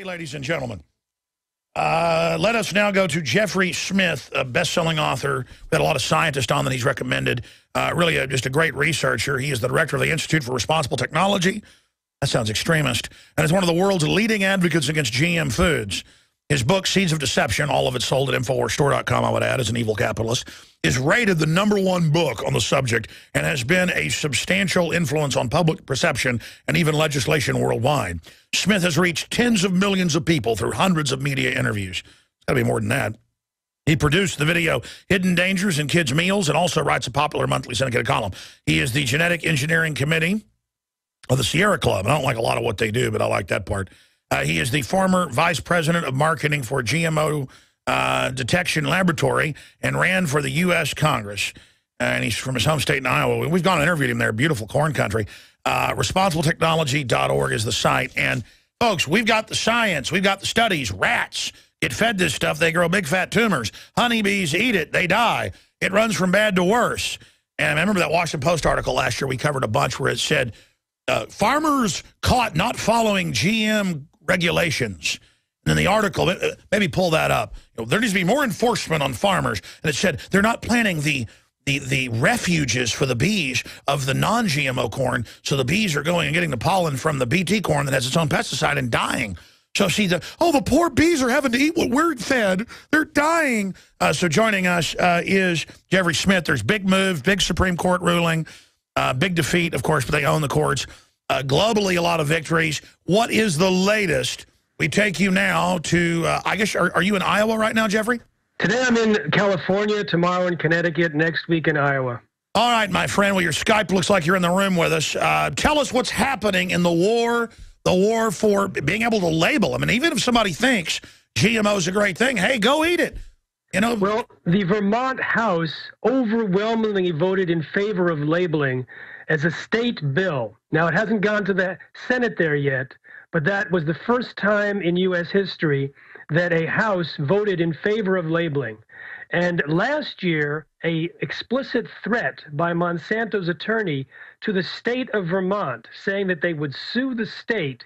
righty, ladies and gentlemen. Let us now go to Jeffrey Smith, a best-selling author. We had a lot of scientists on that he's recommended. Really just a great researcher. He is the director of the Institute for Responsible Technology. That sounds extremist. And is one of the world's leading advocates against GM foods. His book, Seeds of Deception, all of it sold at InfoWarsStore.com, I would add, as an evil capitalist, is rated the #1 book on the subject and has been a substantial influence on public perception and even legislation worldwide. Smith has reached tens of millions of people through hundreds of media interviews. It's got to be more than that. He produced the video Hidden Dangers in Kids' Meals and also writes a popular monthly syndicated column. He is the Genetic Engineering Committee of the Sierra Club. I don't like a lot of what they do, but I like that part. He is the former vice president of marketing for GMO Detection Laboratory and ran for the U.S. Congress. And he's from his home state in Iowa. We've gone and interviewed him there. Beautiful corn country. ResponsibleTechnology.org is the site. And, folks, we've got the science. We've got the studies. Rats get fed this stuff. They grow big, fat tumors. Honeybees eat it. They die. It runs from bad to worse. And I remember that Washington Post article last year. We covered a bunch where it said, farmers caught not following GM regulations. And in the article, maybe pull that up. There needs to be more enforcement on farmers. And it said they're not planting the refuges for the bees of the non-GMO corn, so the bees are going and getting the pollen from the BT corn that has its own pesticide and dying. So see, the poor bees are having to eat what we're fed. They're dying. So joining us is Jeffrey Smith. There's big moves, big Supreme Court ruling, big defeat, of course, but they own the courts. Globally, a lot of victories. What is the latest? We take you now to, I guess, are you in Iowa right now, Jeffrey? Today I'm in California, tomorrow in Connecticut, next week in Iowa. All right, my friend. Well, your Skype looks like you're in the room with us. Tell us what's happening in the war for being able to label. I mean, even if somebody thinks GMO is a great thing, hey, go eat it. You know. Well, the Vermont House overwhelmingly voted in favor of labeling as a state bill. Now, it hasn't gone to the Senate there yet, but that was the first time in U.S. history that a House voted in favor of labeling. And last year, an explicit threat by Monsanto's attorney to the state of Vermont, saying that they would sue the state,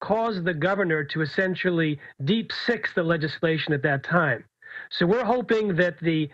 caused the governor to essentially deep six the legislation at that time. So we're hoping that the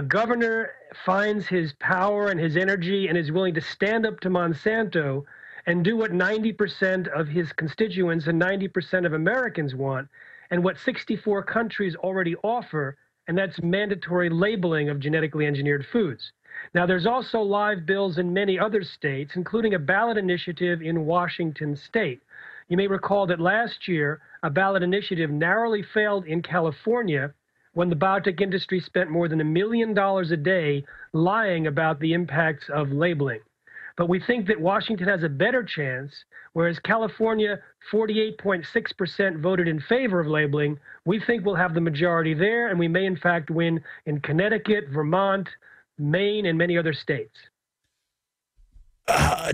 governor finds his power and his energy and is willing to stand up to Monsanto and do what 90% of his constituents and 90% of Americans want, and what 64 countries already offer, and that's mandatory labeling of genetically engineered foods. Now, there's also live bills in many other states, including a ballot initiative in Washington state. You may recall that last year, a ballot initiative narrowly failed in California when the biotech industry spent more than $1 million a day lying about the impacts of labeling. But we think that Washington has a better chance, whereas California, 48.6% voted in favor of labeling. We think we'll have the majority there, and we may, in fact, win in Connecticut, Vermont, Maine, and many other states.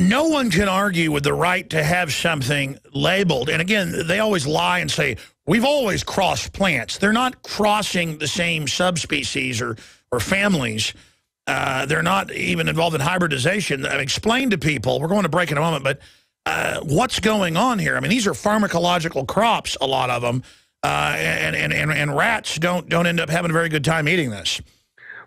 No one can argue with the right to have something labeled. And again, they always lie and say, we've always crossed plants. They're not crossing the same subspecies or families. They're not even involved in hybridization. Explain to people, we're going to break in a moment, but what's going on here? I mean, these are pharmacological crops, a lot of them, and rats don't end up having a very good time eating this.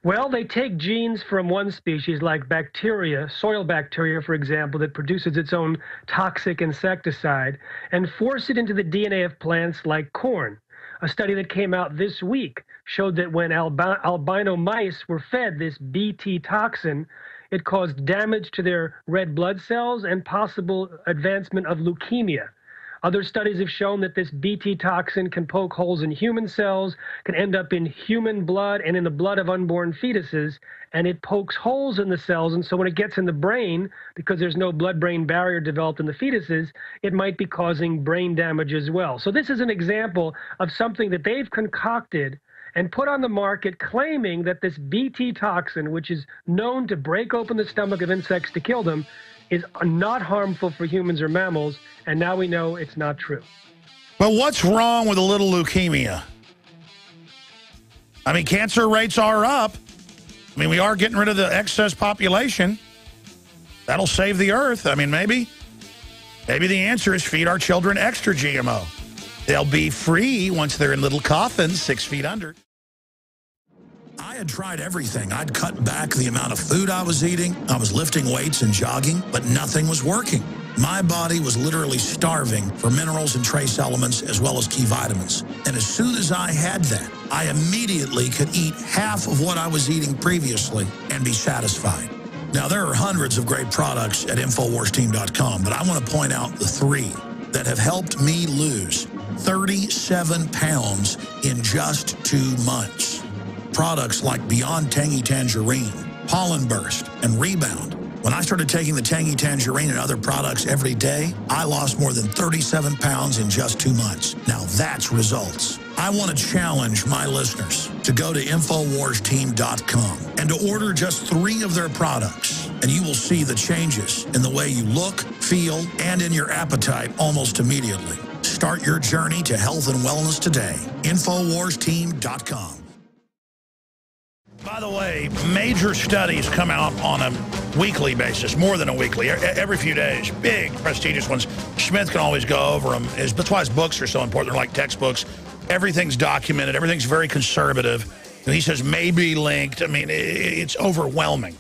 Well, they take genes from one species, like bacteria, soil bacteria, for example, that produces its own toxic insecticide, and force it into the DNA of plants like corn. A study that came out this week showed that when albino mice were fed this Bt toxin, it caused damage to their red blood cells and possible advancement of leukemia. Other studies have shown that this Bt toxin can poke holes in human cells, can end up in human blood and in the blood of unborn fetuses, and it pokes holes in the cells. And so when it gets in the brain, because there's no blood-brain barrier developed in the fetuses, it might be causing brain damage as well. So this is an example of something that they've concocted and put on the market, claiming that this Bt toxin, which is known to break open the stomach of insects to kill them, is not harmful for humans or mammals, and now we know it's not true. But what's wrong with a little leukemia? I mean, cancer rates are up. I mean, we are getting rid of the excess population. That'll save the earth. I mean, maybe the answer is feed our children extra GMO. They'll be free once they're in little coffins 6 feet under. I had tried everything. I'd cut back the amount of food I was eating. I was lifting weights and jogging, but nothing was working. My body was literally starving for minerals and trace elements as well as key vitamins. And as soon as I had that, I immediately could eat half of what I was eating previously and be satisfied. Now, there are hundreds of great products at InfoWarsTeam.com, but I want to point out the 3 that have helped me lose 37 pounds in just 2 months. Products like Beyond Tangy Tangerine, Pollen Burst, and Rebound. When I started taking the Tangy Tangerine and other products every day, I lost more than 37 pounds in just 2 months. Now that's results. I want to challenge my listeners to go to InfoWarsTeam.com and to order just 3 of their products, and you will see the changes in the way you look, feel, and in your appetite almost immediately. Start your journey to health and wellness today. InfoWarsTeam.com. By the way, major studies come out on a weekly basis, more than a weekly, every few days, big, prestigious ones. Smith can always go over them. That's why his books are so important. They're like textbooks. Everything's documented. Everything's very conservative. And he says maybe linked. I mean, it's overwhelming.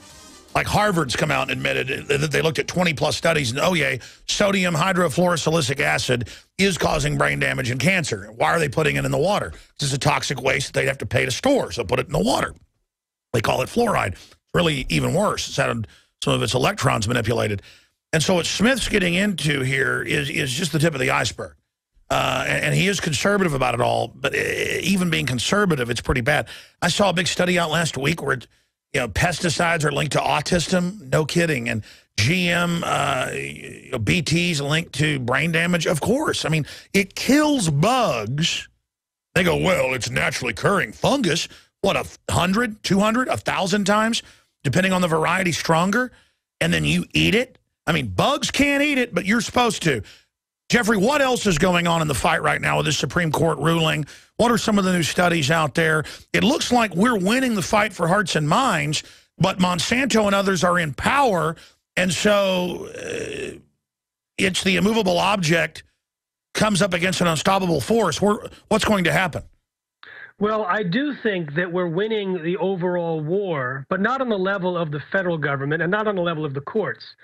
Like Harvard's come out and admitted that they looked at 20-plus studies, and oh, yeah, sodium hydrofluorosilicic acid is causing brain damage and cancer. Why are they putting it in the water? It's a toxic waste that they'd have to pay to store, so put it in the water. They call it fluoride. It's really even worse. It's had some of its electrons manipulated. And so what Smith's getting into here is just the tip of the iceberg. And he is conservative about it all, but even being conservative, it's pretty bad. I saw a big study out last week where, pesticides are linked to autism. No kidding. And GM BTs linked to brain damage. Of course. I mean, it kills bugs. They go, well, it's naturally occurring. Fungus, what, 100, 200, 1,000 times, depending on the variety, stronger, and then you eat it? I mean, bugs can't eat it, but you're supposed to. Jeffrey, what else is going on in the fight right now with this Supreme Court ruling? What are some of the new studies out there? It looks like we're winning the fight for hearts and minds, but Monsanto and others are in power, and so it's the immovable object comes up against an unstoppable force. What's going to happen? Well, I do think that we're winning the overall war, but not on the level of the federal government and not on the level of the courts.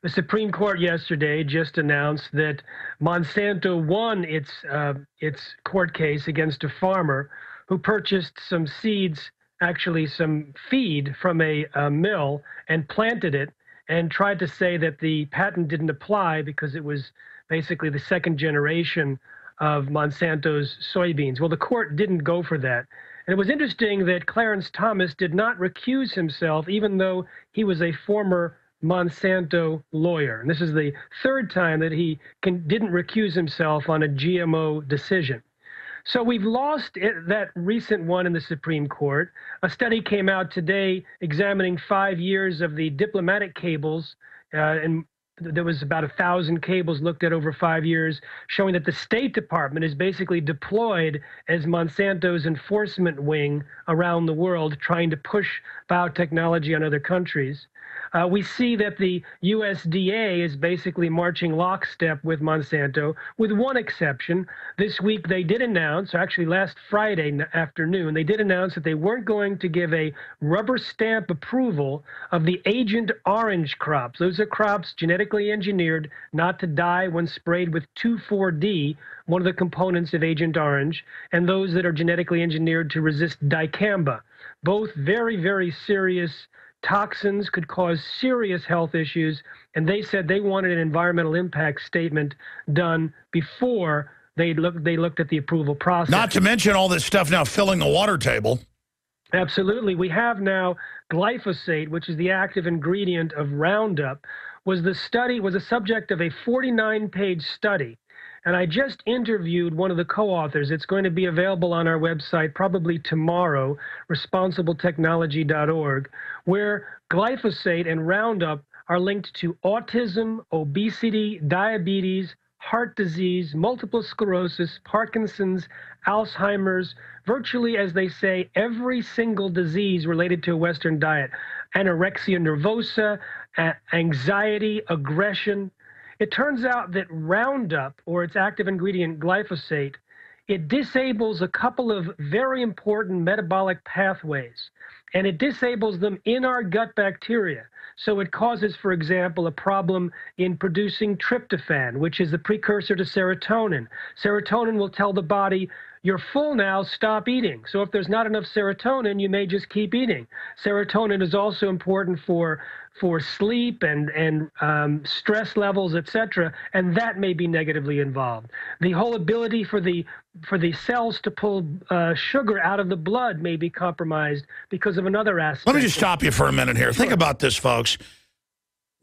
The Supreme Court yesterday just announced that Monsanto won its court case against a farmer who purchased some seeds, actually some feed from a mill, and planted it and tried to say that the patent didn't apply because it was basically the second generation of Monsanto's soybeans. Well, the court didn't go for that. And it was interesting that Clarence Thomas did not recuse himself, even though he was a former Monsanto lawyer. And this is the third time that he didn't recuse himself on a GMO decision. So we've lost that recent one in the Supreme Court. A study came out today examining 5 years of the diplomatic cables, and there was about 1,000 cables looked at over 5 years, showing that the State Department is basically deployed as Monsanto's enforcement wing around the world, trying to push biotechnology on other countries. We see that the USDA is basically marching lockstep with Monsanto, with one exception. This week they did announce, or actually last Friday afternoon, they did announce that they weren't going to give a rubber stamp approval of the Agent Orange crops. Those are crops genetically engineered not to die when sprayed with 2,4-D, one of the components of Agent Orange, and those that are genetically engineered to resist dicamba. Both very, very serious toxins, could cause serious health issues, and they said they wanted an environmental impact statement done before they looked at the approval process. Not to mention all this stuff now filling the water table. Absolutely. We have now glyphosate, which is the active ingredient of Roundup, was the subject of a 49-page study. And I just interviewed one of the co-authors. It's going to be available on our website probably tomorrow, responsibletechnology.org, where glyphosate and Roundup are linked to autism, obesity, diabetes, heart disease, multiple sclerosis, Parkinson's, Alzheimer's, virtually, as they say, every single disease related to a Western diet, anorexia nervosa, anxiety, aggression. It turns out that Roundup, or its active ingredient glyphosate, it disables a couple of very important metabolic pathways, and it disables them in our gut bacteria. So it causes, for example, a problem in producing tryptophan, which is the precursor to serotonin. Serotonin will tell the body, you're full now, stop eating. So if there's not enough serotonin, you may just keep eating. Serotonin is also important for sleep and stress levels, etc., and that may be negatively involved. The whole ability for the cells to pull sugar out of the blood may be compromised because of another aspect. Let me just stop you for a minute here. Sure. Think about this, folks.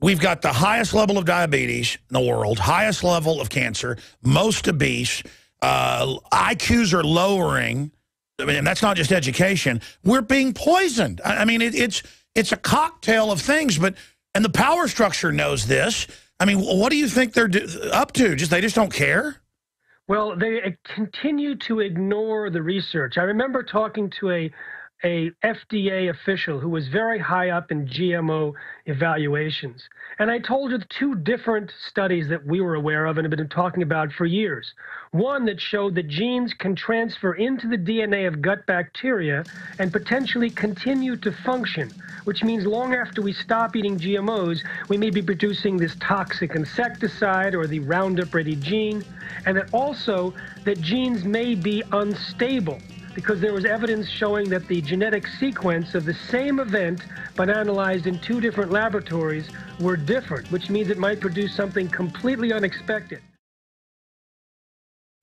We've got the highest level of diabetes in the world, highest level of cancer, most obese, IQs are lowering. I mean, that's not just education. We're being poisoned. I mean, it's a cocktail of things, and the power structure knows this. I mean, what do you think they're up to? They just don't care? Well, they continue to ignore the research. I remember talking to a FDA official who was very high up in GMO evaluations. And I told her the two different studies that we were aware of and have been talking about for years. One that showed that genes can transfer into the DNA of gut bacteria and potentially continue to function, which means long after we stop eating GMOs, we may be producing this toxic insecticide or the Roundup Ready gene, and that also that genes may be unstable, because there was evidence showing that the genetic sequence of the same event, but analyzed in two different laboratories, were different, which means it might produce something completely unexpected.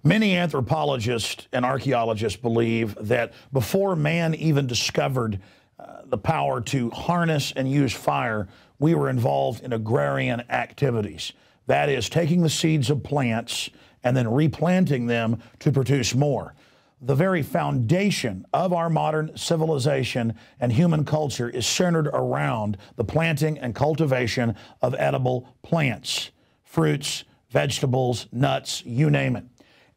Many anthropologists and archaeologists believe that before man even discovered the power to harness and use fire, we were involved in agrarian activities. That is, taking the seeds of plants and then replanting them to produce more. The very foundation of our modern civilization and human culture is centered around the planting and cultivation of edible plants, fruits, vegetables, nuts, you name it.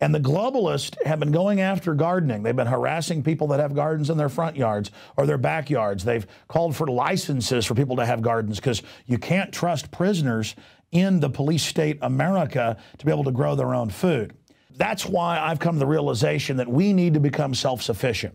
And the globalists have been going after gardening. They've been harassing people that have gardens in their front yards or their backyards. They've called for licenses for people to have gardens because you can't trust prisoners in the police state America to be able to grow their own food. That's why I've come to the realization that we need to become self-sufficient.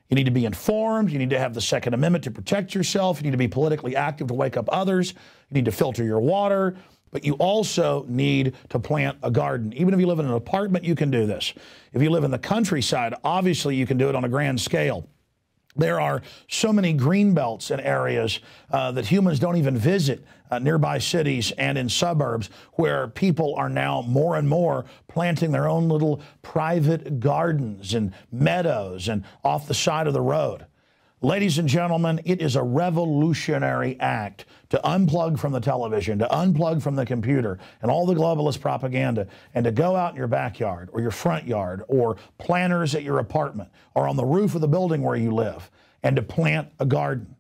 You need to be informed. You need to have the Second Amendment to protect yourself. You need to be politically active to wake up others. You need to filter your water. But you also need to plant a garden. Even if you live in an apartment, you can do this. If you live in the countryside, obviously you can do it on a grand scale. There are so many green belts in areas that humans don't even visit, nearby cities and in suburbs, where people are now more and more planting their own little private gardens and meadows and off the side of the road. Ladies and gentlemen, it is a revolutionary act to unplug from the television, to unplug from the computer and all the globalist propaganda, and to go out in your backyard or your front yard or planters at your apartment or on the roof of the building where you live, and to plant a garden.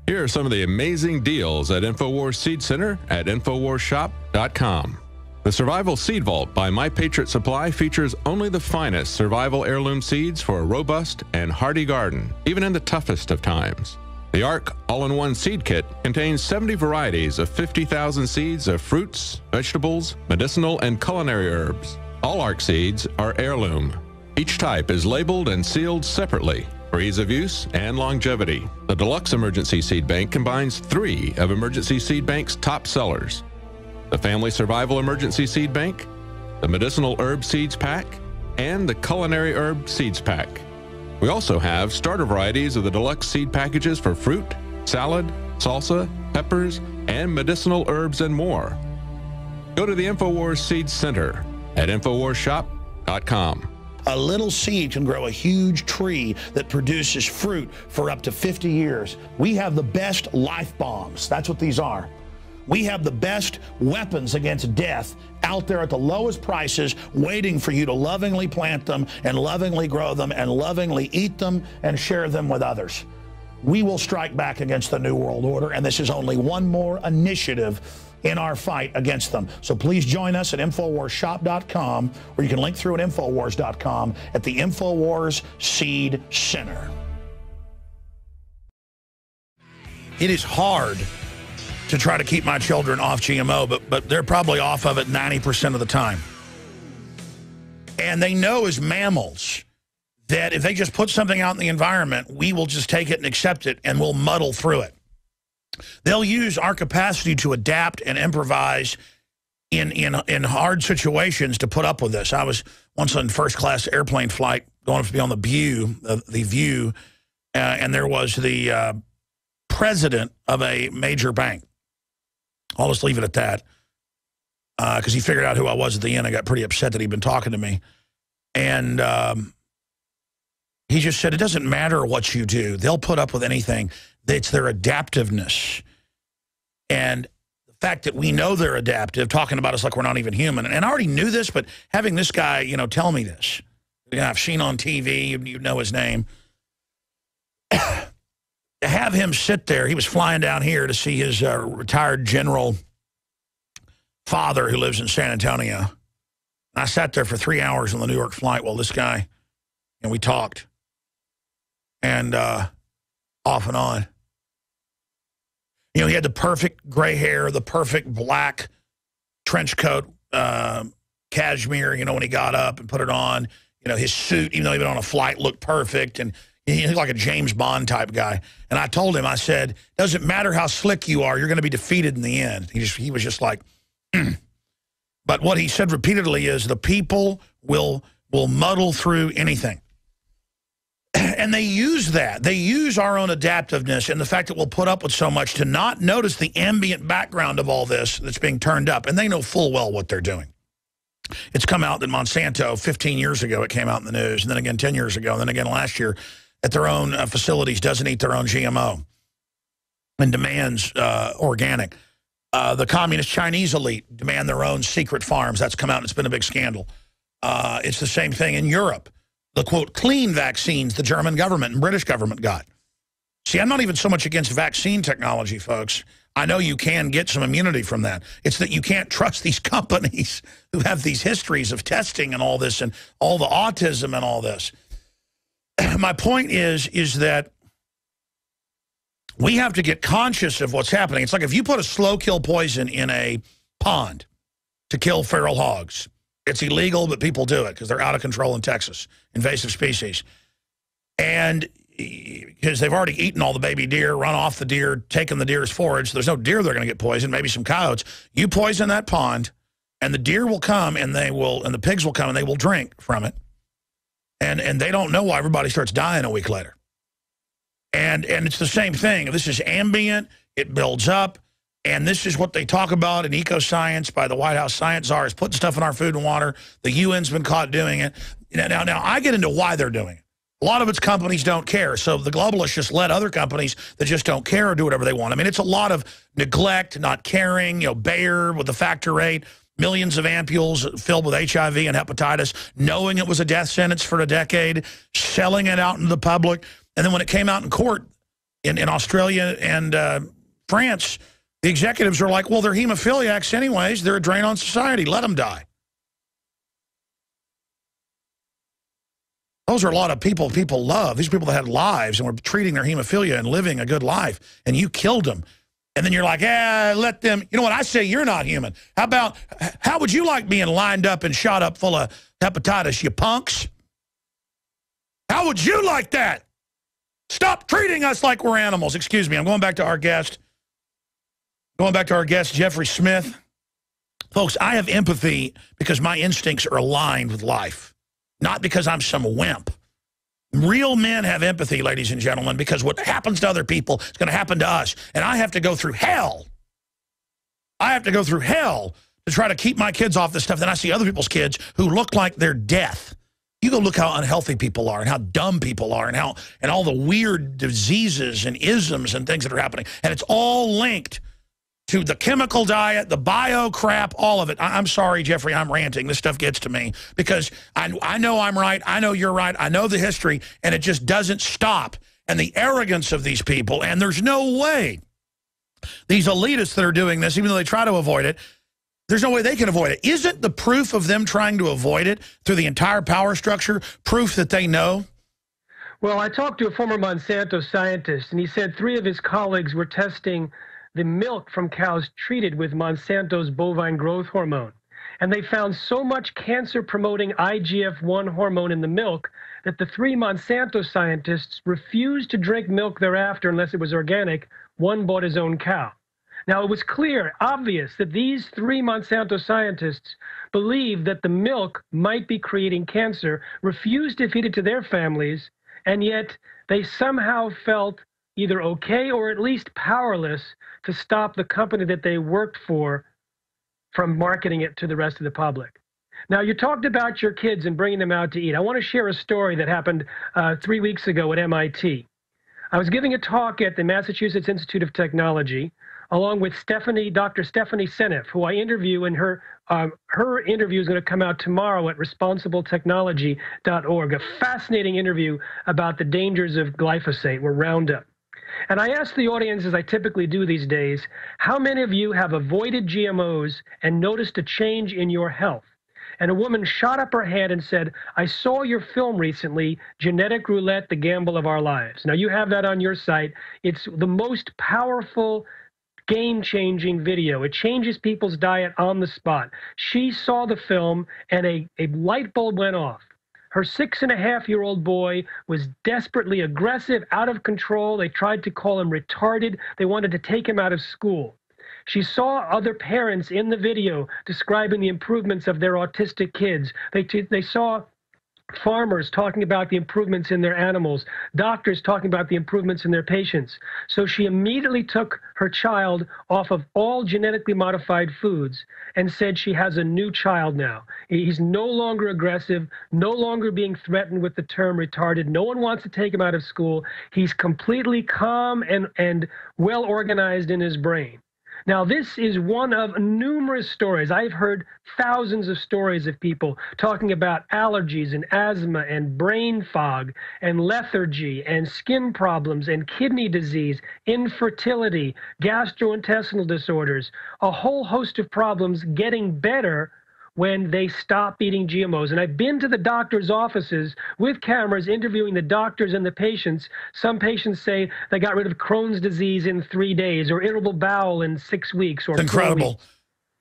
Here are some of the amazing deals at Infowars Seed Center at InfowarsShop.com. The Survival Seed Vault by My Patriot Supply features only the finest survival heirloom seeds for a robust and hardy garden, even in the toughest of times. The ARC All-in-One Seed Kit contains 70 varieties of 50,000 seeds of fruits, vegetables, medicinal, and culinary herbs. All ARC seeds are heirloom. Each type is labeled and sealed separately for ease of use and longevity. The Deluxe Emergency Seed Bank combines 3 of Emergency Seed Bank's top sellers: the Family Survival Emergency Seed Bank, the Medicinal Herb Seeds Pack, and the Culinary Herb Seeds Pack. We also have starter varieties of the deluxe seed packages for fruit, salad, salsa, peppers, and medicinal herbs and more. Go to the Infowars Seed Center at InfowarsShop.com. A little seed can grow a huge tree that produces fruit for up to 50 years. We have the best life bombs. That's what these are. We have the best weapons against death out there at the lowest prices, waiting for you to lovingly plant them and lovingly grow them and lovingly eat them and share them with others. We will strike back against the New World Order, and this is only one more initiative in our fight against them. So please join us at InfowarsShop.com, or you can link through at Infowars.com at the Infowars Seed Center. It is hard to try to keep my children off GMO, but they're probably off of it 90% of the time. And they know as mammals that if they just put something out in the environment, we will just take it and accept it, and we'll muddle through it. They'll use our capacity to adapt and improvise in hard situations to put up with this. I was once on first-class airplane flight going up to be on the View, and there was the president of a major bank. I'll just leave it at that because he figured out who I was at the end. I got pretty upset that he'd been talking to me. And he just said, it doesn't matter what you do. They'll put up with anything. It's their adaptiveness. And the fact that we know they're adaptive, talking about us like we're not even human. And I already knew this, but having this guy, you know, tell me this. You know, I've seen on TV, you know his name. To have him sit there, he was flying down here to see his retired general father who lives in San Antonio. And I sat there for 3 hours on the New York flight while this guy, and we talked. And off and on. You know, he had the perfect gray hair, the perfect black trench coat, cashmere, you know, when he got up and put it on. You know, his suit, even though he'd been on a flight, looked perfect. And he looked like a James Bond type guy. And I told him, I said, doesn't matter how slick you are, you're going to be defeated in the end. He was just like, But what he said repeatedly is the people will muddle through anything. And they use that. They use our own adaptiveness and the fact that we'll put up with so much to not notice the ambient background of all this that's being turned up. And they know full well what they're doing. It's come out that Monsanto, 15 years ago, it came out in the news, and then again 10 years ago, and then again last year, at their own facilities, doesn't eat their own GMO and demands organic. The communist Chinese elite demand their own secret farms. That's come out, and it's been a big scandal. It's the same thing in Europe. The, quote, clean vaccines the German government and British government got. See, I'm not even so much against vaccine technology, folks. I know you can get some immunity from that. It's that you can't trust these companies who have these histories of testing and all this and all the autism and all this. My point is that we have to get conscious of what's happening. It's like if you put a slow kill poison in a pond to kill feral hogs. It's illegal, but people do it because they're out of control in Texas, invasive species. And because they've already eaten all the baby deer, run off the deer, taken the deer's forage. There's no deer they're going to get poisoned, maybe some coyotes. You poison that pond, and the deer will come, and the pigs will come, and they will drink from it. And they don't know why everybody starts dying a week later. And it's the same thing. This is ambient. It builds up. And this is what they talk about in eco-science by the White House science czar is putting stuff in our food and water. The UN's been caught doing it. Now I get into why they're doing it. A lot of it's companies don't care. So the globalists just let other companies that just don't care or do whatever they want. I mean, it's a lot of neglect, not caring, you know, Bayer with the factor rate, millions of ampules filled with HIV and hepatitis, knowing it was a death sentence for a decade, selling it out in the public. And then when it came out in court in Australia and France, the executives are like, well, they're hemophiliacs anyways. They're a drain on society. Let them die. Those are a lot of people love. These people that had lives and were treating their hemophilia and living a good life, and you killed them. And then you're like, let them. You know what? I say you're not human. How would you like being lined up and shot up full of hepatitis, you punks? How would you like that? Stop treating us like we're animals. Excuse me. I'm going back to our guest. Jeffrey Smith. Folks, I have empathy because my instincts are aligned with life, not because I'm some wimp. Real men have empathy, ladies and gentlemen, because what happens to other people is going to happen to us. And I have to go through hell. I have to go through hell to try to keep my kids off this stuff. Then I see other people's kids who look like they're death. You go look how unhealthy people are and how dumb people are and all the weird diseases and isms and things that are happening. And it's all linked to the chemical diet, the bio crap, all of it. I'm sorry, Jeffrey, I'm ranting. This stuff gets to me because I know I'm right. I know you're right. I know the history, and it just doesn't stop. And the arrogance of these people, and there's no way these elitists that are doing this, even though they try to avoid it, there's no way they can avoid it. Isn't the proof of them trying to avoid it through the entire power structure proof that they know? Well, I talked to a former Monsanto scientist, and he said 3 of his colleagues were testing the milk from cows treated with Monsanto's bovine growth hormone. And they found so much cancer-promoting IGF-1 hormone in the milk that the 3 Monsanto scientists refused to drink milk thereafter unless it was organic. One bought his own cow. Now, it was clear, obvious, that these 3 Monsanto scientists believed that the milk might be creating cancer, refused to feed it to their families, and yet they somehow felt either okay or at least powerless to stop the company that they worked for from marketing it to the rest of the public. Now, you talked about your kids and bringing them out to eat. I want to share a story that happened 3 weeks ago at MIT. I was giving a talk at the Massachusetts Institute of Technology, along with Dr. Stephanie Seneff, who I interview, and her interview is going to come out tomorrow at responsibletechnology.org, a fascinating interview about the dangers of glyphosate, or Roundup. And I asked the audience, as I typically do these days, how many of you have avoided GMOs and noticed a change in your health? And a woman shot up her hand and said, I saw your film recently, Genetic Roulette, The Gamble of Our Lives. Now, you have that on your site. It's the most powerful, game-changing video. It changes people's diet on the spot. She saw the film, and a light bulb went off. Her 6.5-year-old boy was desperately aggressive, out of control. They tried to call him retarded. They wanted to take him out of school. She saw other parents in the video describing the improvements of their autistic kids. They saw farmers talking about the improvements in their animals, doctors talking about the improvements in their patients. So she immediately took her child off of all genetically modified foods and said she has a new child now. He's no longer aggressive, no longer being threatened with the term retarded. No one wants to take him out of school. He's completely calm and well organized in his brain. Now, this is one of numerous stories. I've heard thousands of stories of people talking about allergies and asthma and brain fog and lethargy and skin problems and kidney disease, infertility, gastrointestinal disorders, a whole host of problems getting better when they stop eating GMOs. And I've been to the doctors' offices with cameras interviewing the doctors and the patients. Some patients say they got rid of Crohn's disease in 3 days, or irritable bowel in 6 weeks, or incredible.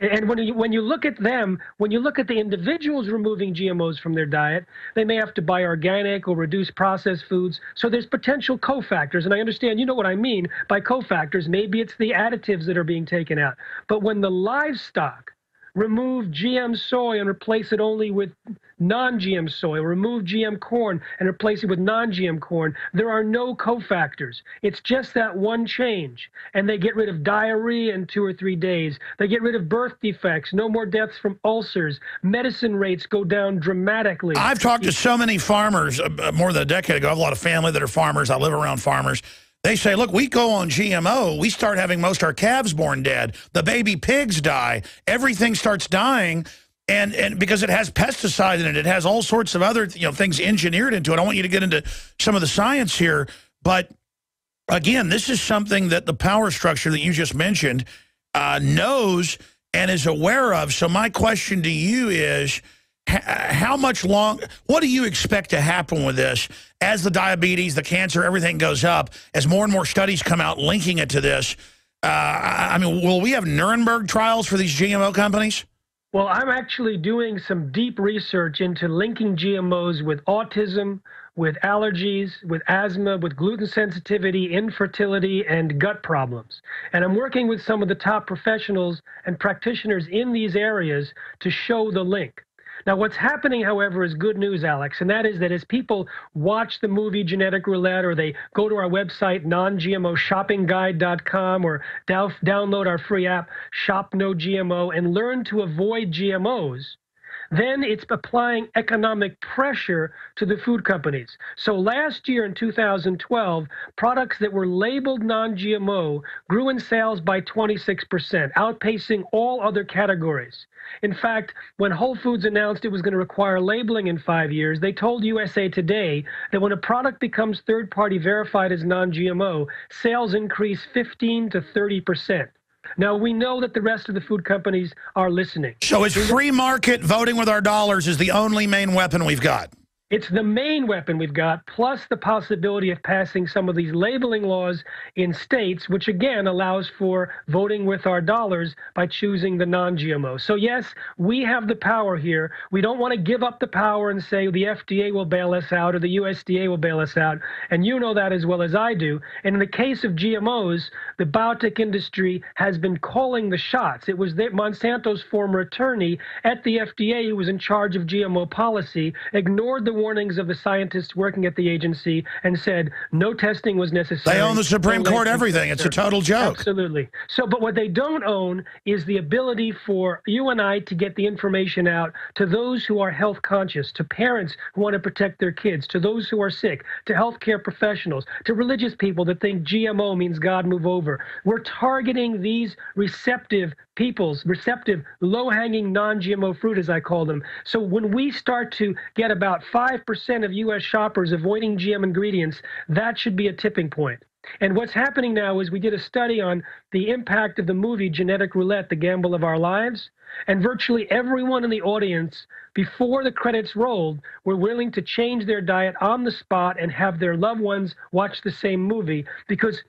4 weeks. And when you look at them, when you look at the individuals removing GMOs from their diet, they may have to buy organic or reduce processed foods. So there's potential cofactors. And I understand, you know what I mean by cofactors. Maybe it's the additives that are being taken out. But when the livestock remove GM soy and replace it only with non-GM soy, or remove GM corn and replace it with non-GM corn, there are no cofactors. It's just that one change. And they get rid of diarrhea in 2 or 3 days. They get rid of birth defects, no more deaths from ulcers. Medicine rates go down dramatically. I've talked to so many farmers more than a decade ago. I have a lot of family that are farmers. I live around farmers. They say, look, we go on GMO, we start having most of our calves born dead. The baby pigs die. Everything starts dying, and because it has pesticides in it, it has all sorts of other things engineered into it. I want you to get into some of the science here. But, again, this is something that the power structure that you just mentioned knows and is aware of. So my question to you is, how much what do you expect to happen with this as the diabetes, the cancer, everything goes up, as more and more studies come out linking it to this? I mean, will we have Nuremberg trials for these GMO companies? Well, I'm actually doing some deep research into linking GMOs with autism, with allergies, with asthma, with gluten sensitivity, infertility, and gut problems. And I'm working with some of the top professionals and practitioners in these areas to show the link. Now, what's happening, however, is good news, Alex, and that is that as people watch the movie Genetic Roulette, or they go to our website, non-GMOshoppingguide.com, or download our free app, Shop No GMO, and learn to avoid GMOs, then it's applying economic pressure to the food companies. So last year in 2012, products that were labeled non-GMO grew in sales by 26%, outpacing all other categories. In fact, when Whole Foods announced it was going to require labeling in 5 years, they told USA Today that when a product becomes third-party verified as non-GMO, sales increase 15 to 30%. Now, we know that the rest of the food companies are listening. So it's free market voting with our dollars is the only main weapon we've got. It's the main weapon we've got, plus the possibility of passing some of these labeling laws in states, which again allows for voting with our dollars by choosing the non-GMO. So yes, we have the power here. We don't want to give up the power and say the FDA will bail us out or the USDA will bail us out. And you know that as well as I do. And in the case of GMOs, the biotech industry has been calling the shots. It was Monsanto's former attorney at the FDA who was in charge of GMO policy, ignored the warnings of the scientists working at the agency and said no testing was necessary. They own the Supreme Court, everything. It's a total joke. Absolutely. So, but what they don't own is the ability for you and I to get the information out to those who are health conscious, to parents who want to protect their kids, to those who are sick, to healthcare professionals, to religious people that think GMO means God move over. We're targeting these receptive peoples, receptive, low-hanging non-GMO fruit, as I call them. So when we start to get about 5% of U.S. shoppers avoiding GM ingredients, that should be a tipping point. And what's happening now is we did a study on the impact of the movie Genetic Roulette, The Gamble of Our Lives, and virtually everyone in the audience, before the credits rolled, were willing to change their diet on the spot and have their loved ones watch the same movie, because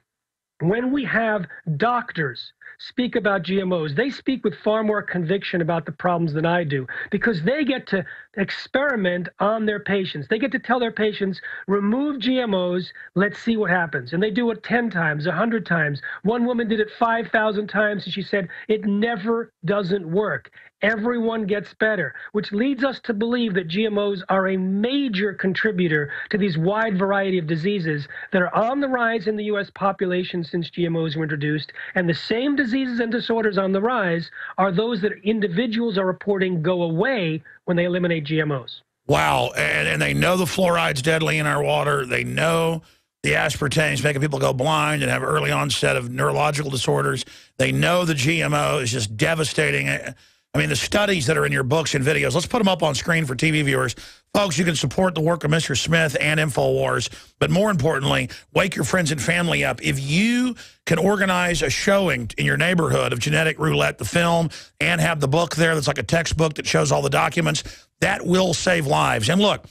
when we have doctors speak about GMOs, they speak with far more conviction about the problems than I do, because they get to experiment on their patients. They get to tell their patients, remove GMOs, let's see what happens. And they do it 10 times, 100 times. One woman did it 5,000 times, and she said, it never doesn't work. Everyone gets better, which leads us to believe that GMOs are a major contributor to these wide variety of diseases that are on the rise in the U.S. population since GMOs were introduced. And the same diseases and disorders on the rise are those that individuals are reporting go away when they eliminate GMOs. Wow, and they know the fluoride's deadly in our water. They know the aspartame's making people go blind and have early onset of neurological disorders. They know the GMO is just devastating. I mean, the studies that are in your books and videos, let's put them up on screen for TV viewers. Folks, you can support the work of Mr. Smith and Infowars, but more importantly, wake your friends and family up. If you can organize a showing in your neighborhood of Genetic Roulette, the film, and have the book there that's like a textbook that shows all the documents, that will save lives. And look,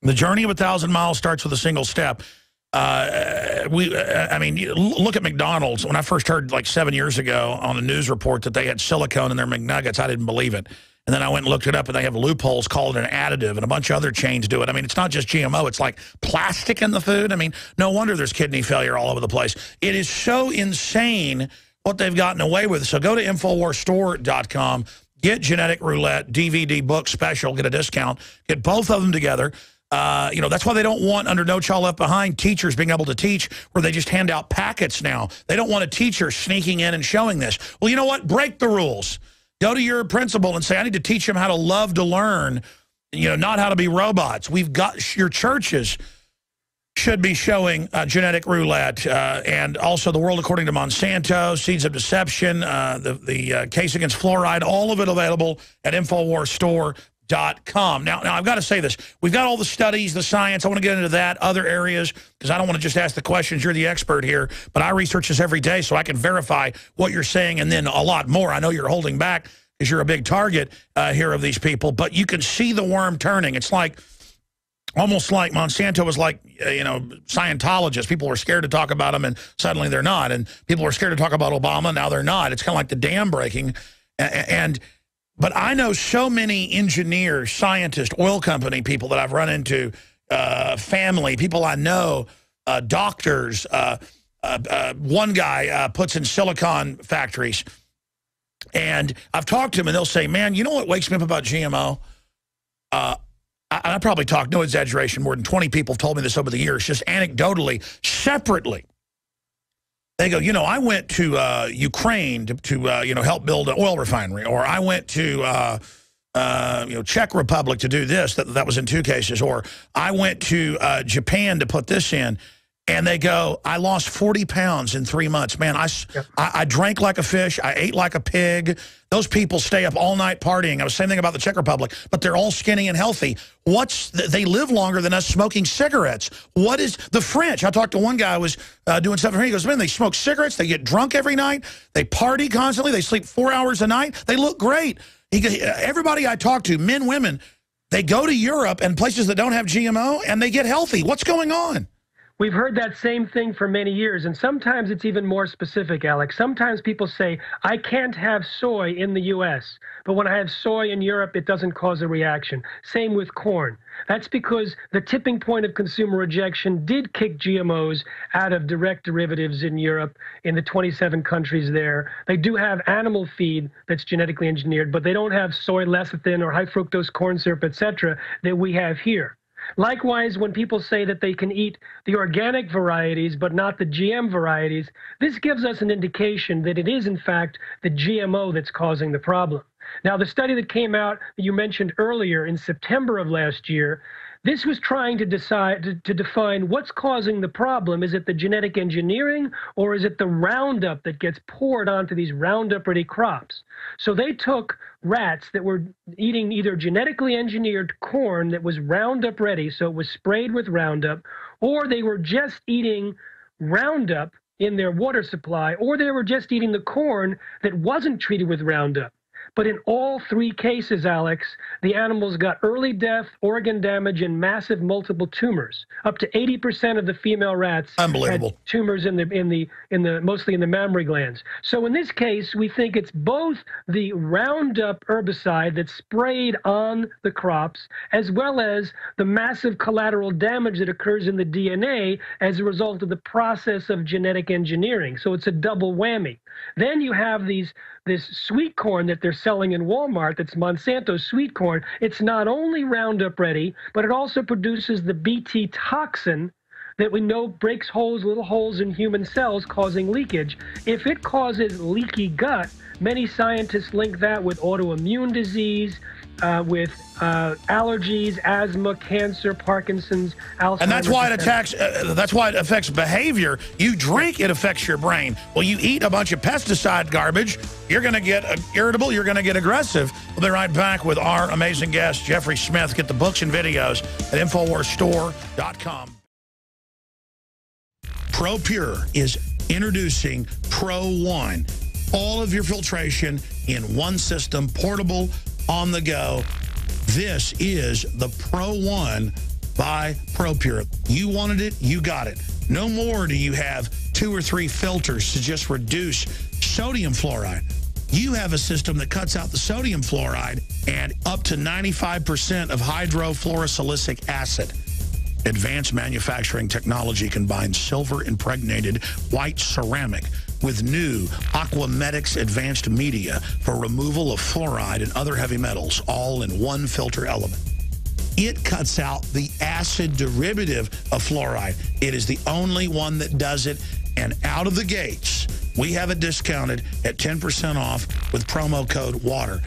the journey of 1,000 miles starts with a single step. I mean, look at McDonald's. When I first heard like 7 years ago on a news report that they had silicone in their McNuggets, I didn't believe it. And then I went and looked it up, and they have loopholes called an additive, and a bunch of other chains do it. I mean, it's not just GMO. It's like plastic in the food. I mean, no wonder there's kidney failure all over the place. It is so insane what they've gotten away with. So go to InfoWarsStore.com, get Genetic Roulette, DVD book special, get a discount, get both of them together. You know, that's why they don't want, under No Child Left Behind, teachers being able to teach where they just hand out packets now. They don't want a teacher sneaking in and showing this. Well, you know what? Break the rules. Go to your principal and say, I need to teach them how to love to learn, you know, not how to be robots. We've got, your churches should be showing Genetic Roulette and also The World According to Monsanto, Seeds of Deception, the case against fluoride, all of it available at InfoWarsStore.com. Now, I've got to say this. We've got all the studies, the science. I want to get into that, other areas, because I don't want to just ask the questions. You're the expert here, but I research this every day so I can verify what you're saying and then a lot more. I know you're holding back because you're a big target here of these people, but you can see the worm turning. It's like, almost like Monsanto was like, you know, Scientologists. People were scared to talk about them, and suddenly they're not. And people were scared to talk about Obama, now they're not. It's kind of like the dam breaking. But I know so many engineers, scientists, oil company people that I've run into, family, people I know, doctors. One guy puts in silicon factories. And I've talked to them, and they'll say, man, you know what wakes me up about GMO? I probably talked, no exaggeration, more than 20 people have told me this over the years, just anecdotally, separately. They go, you know, I went to Ukraine to you know, help build an oil refinery, or I went to you know, Czech Republic to do this. That was in 2 cases. Or I went to Japan to put this in. And they go, I lost 40 pounds in 3 months. Man, I drank like a fish. I ate like a pig. Those people stay up all night partying. I was saying thing about the Czech Republic, but they're all skinny and healthy. They live longer than us smoking cigarettes. What is the French? I talked to one guy who was doing stuff for me. He goes, man, they smoke cigarettes. They get drunk every night. They party constantly. They sleep 4 hours a night. They look great. Everybody I talk to, men, women, They go to Europe and places that don't have GMO, and they get healthy. What's going on? We've heard that same thing for many years, and sometimes it's even more specific, Alex. Sometimes people say, I can't have soy in the U.S., but when I have soy in Europe, it doesn't cause a reaction. Same with corn. That's because the tipping point of consumer rejection did kick GMOs out of direct derivatives in Europe, in the 27 countries there. They do have animal feed that's genetically engineered, but they don't have soy lecithin or high fructose corn syrup, etc., that we have here. Likewise, when people say that they can eat the organic varieties but not the GM varieties, this gives us an indication that it is, in fact, the GMO that's causing the problem. Now, the study that came out that you mentioned earlier in September of last year, this was trying to define what's causing the problem. Is it the genetic engineering, or is it the Roundup that gets poured onto these Roundup-ready crops? So they took rats that were eating either genetically engineered corn that was Roundup ready, so it was sprayed with Roundup, or they were just eating Roundup in their water supply, or they were just eating the corn that wasn't treated with Roundup. But in all three cases, Alex, the animals got early death, organ damage, and massive multiple tumors. Up to 80% of the female rats had tumors mostly in the mammary glands. So in this case, we think it's both the Roundup herbicide that's sprayed on the crops, as well as the massive collateral damage that occurs in the DNA as a result of the process of genetic engineering. So it's a double whammy. Then you have this sweet corn that they're selling in Walmart, that's Monsanto sweet corn. It's not only Roundup ready, but it also produces the Bt toxin that we know breaks little holes in human cells, causing leakage. If it causes leaky gut, many scientists link that with autoimmune disease, with allergies, asthma, cancer, Parkinson's, Alzheimer's. And that's why it attacks. That's why it affects behavior. You drink, it affects your brain. Well, you eat a bunch of pesticide garbage, you're going to get irritable. You're going to get aggressive. We'll be right back with our amazing guest, Jeffrey Smith. Get the books and videos at InfoWarsStore.com. ProPure is introducing Pro One. All of your filtration in one system, portable, on the go. This is the Pro One by ProPure. You wanted it, you got it. No more do you have 2 or 3 filters to just reduce sodium fluoride. You have a system that cuts out the sodium fluoride and up to 95% of hydrofluorosilicic acid. Advanced manufacturing technology combines silver-impregnated white ceramic with new Aquamedics advanced media for removal of fluoride and other heavy metals, all in one filter element. It cuts out the acid derivative of fluoride. It is the only one that does it, and out of the gates, we have it discounted at 10% off with promo code WATER.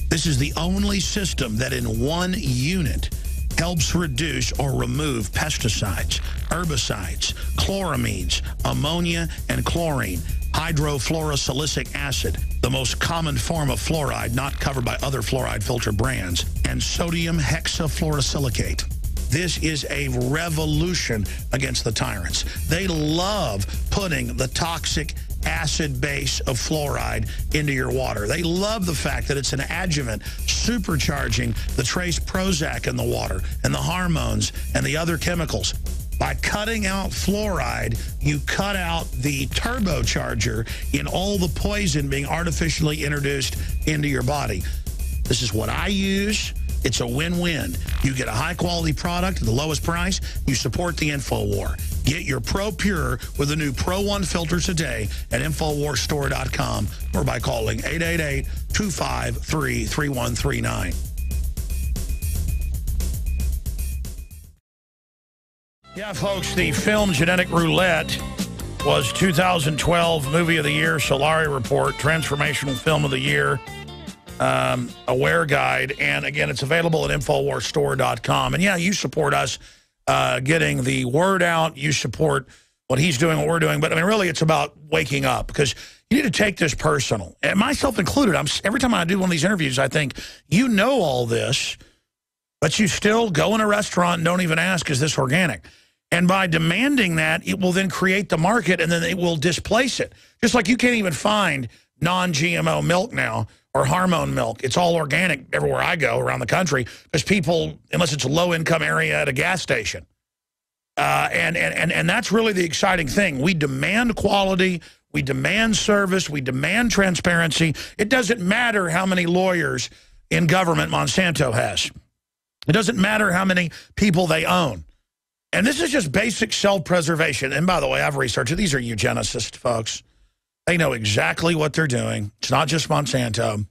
This is the only system that in one unit helps reduce or remove pesticides, herbicides, chloramines, ammonia, and chlorine, hydrofluorosilicic acid, the most common form of fluoride not covered by other fluoride filter brands, and sodium hexafluorosilicate. This is a revolution against the tyrants. They love putting the toxic acid base of fluoride into your water. They love the fact that it's an adjuvant supercharging the trace Prozac in the water and the hormones and the other chemicals. By cutting out fluoride, you cut out the turbocharger in all the poison being artificially introduced into your body. This is what I use. It's a win-win. You get a high-quality product at the lowest price. You support the InfoWar. Get your ProPure with the new Pro One filter today at InfoWarsStore.com or by calling 888-253-3139. Yeah, folks, the film Genetic Roulette was 2012 Movie of the Year, Solari Report, Transformational Film of the Year, Aware Guide, and again, it's available at InfoWarsStore.com. And yeah, you support us getting the word out. You support what he's doing, what we're doing. But I mean, really, it's about waking up, because you need to take this personal, and myself included. Every time I do one of these interviews, I think, you know all this, but you still go in a restaurant and don't even ask, is this organic? And by demanding that, it will then create the market, and then it will displace it. Just like you can't even find non-GMO milk now or hormone milk. It's all organic everywhere I go around the country because people, unless it's a low-income area at a gas station. And that's really the exciting thing. We demand quality. We demand service. We demand transparency. It doesn't matter how many lawyers in government Monsanto has. It doesn't matter how many people they own. And this is just basic self-preservation. And by the way, I've researched it. These are eugenicists, folks. They know exactly what they're doing. It's not just Monsanto.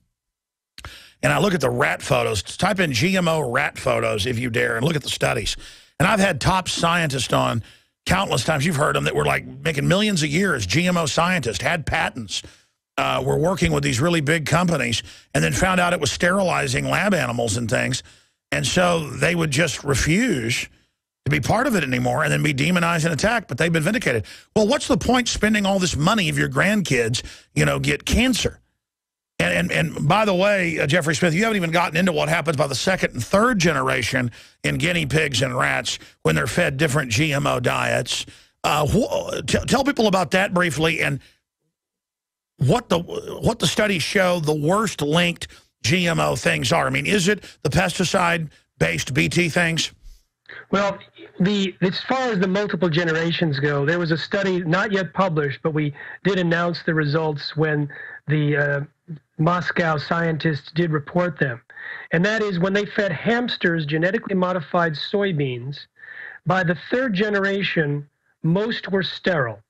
And I look at the rat photos. Type in GMO rat photos if you dare and look at the studies. And I've had top scientists on countless times. You've heard them that were like making millions a year as GMO scientists, had patents, were working with these really big companies, and then found out it was sterilizing lab animals and things. And so they would just refuse to be part of it anymore and then be demonized and attacked, but they've been vindicated. Well, what's the point spending all this money if your grandkids, you know, get cancer? And by the way, Jeffrey Smith, you haven't even gotten into what happens by the second and third generation in guinea pigs and rats when they're fed different GMO diets. Tell people about that briefly and what the studies show the worst linked GMO things are. I mean, is it the pesticide-based BT things? Well, as far as the multiple generations go, there was a study not yet published, but we did announce the results when the Moscow scientists did report them. And that is when they fed hamsters genetically modified soybeans, by the third generation, most were sterile.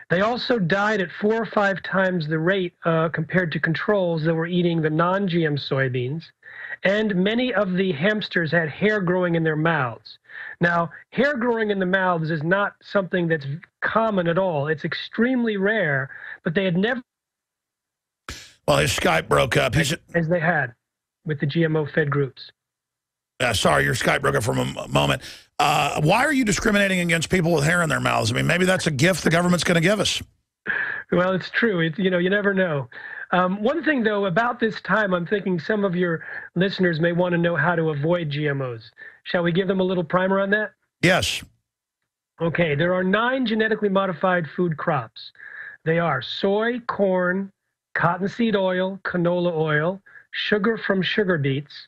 They also died at 4 or 5 times the rate compared to controls that were eating the non-GM soybeans. And many of the hamsters had hair growing in their mouths. Now, hair growing in the mouths is not something that's common at all. It's extremely rare, but they had never... Well, his Skype broke up. As they had with the GMO-fed groups. Sorry, your Skype broke up for a moment. Why are you discriminating against people with hair in their mouths? I mean, maybe that's a gift the government's going to give us. Well, it's true. You know, you never know. One thing, though, about this time, I'm thinking some of your listeners may want to know how to avoid GMOs. Shall we give them a little primer on that? Yes. Okay, there are 9 genetically modified food crops. They are soy, corn, cottonseed oil, canola oil, sugar from sugar beets,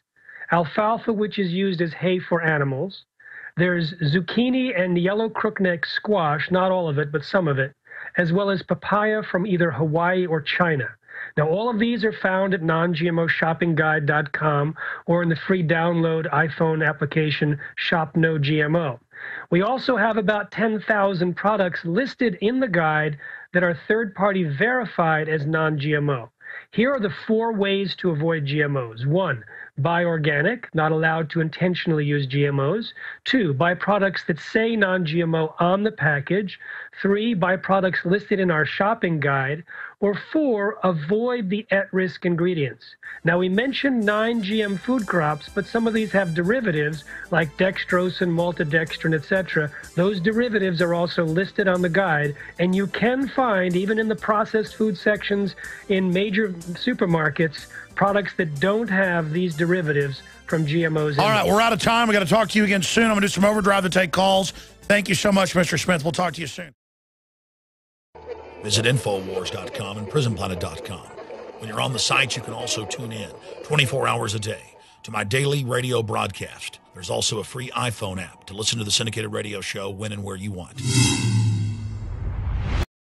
alfalfa, which is used as hay for animals. There's zucchini and yellow crookneck squash, not all of it, but some of it, as well as papaya from either Hawaii or China. Now, all of these are found at nongmoshoppingguide.com or in the free download iPhone application Shop No GMO. We also have about 10,000 products listed in the guide that are third-party verified as non-GMO. Here are the 4 ways to avoid GMOs. 1, buy organic, not allowed to intentionally use GMOs. 2, buy products that say non-GMO on the package. 3, buy products listed in our shopping guide. Or 4, avoid the at-risk ingredients. Now, we mentioned 9 GM food crops, but some of these have derivatives like dextrose and maltodextrin, etc. Those derivatives are also listed on the guide, and you can find, even in the processed food sections in major supermarkets, products that don't have these derivatives from GMOs. All right, we're out of time. We got to talk to you again soon. I'm going to do some overdrive to take calls. Thank you so much, Mr. Smith. We'll talk to you soon. Visit Infowars.com and PrisonPlanet.com. When you're on the site, you can also tune in 24 hours a day to my daily radio broadcast. There's also a free iPhone app to listen to the syndicated radio show when and where you want.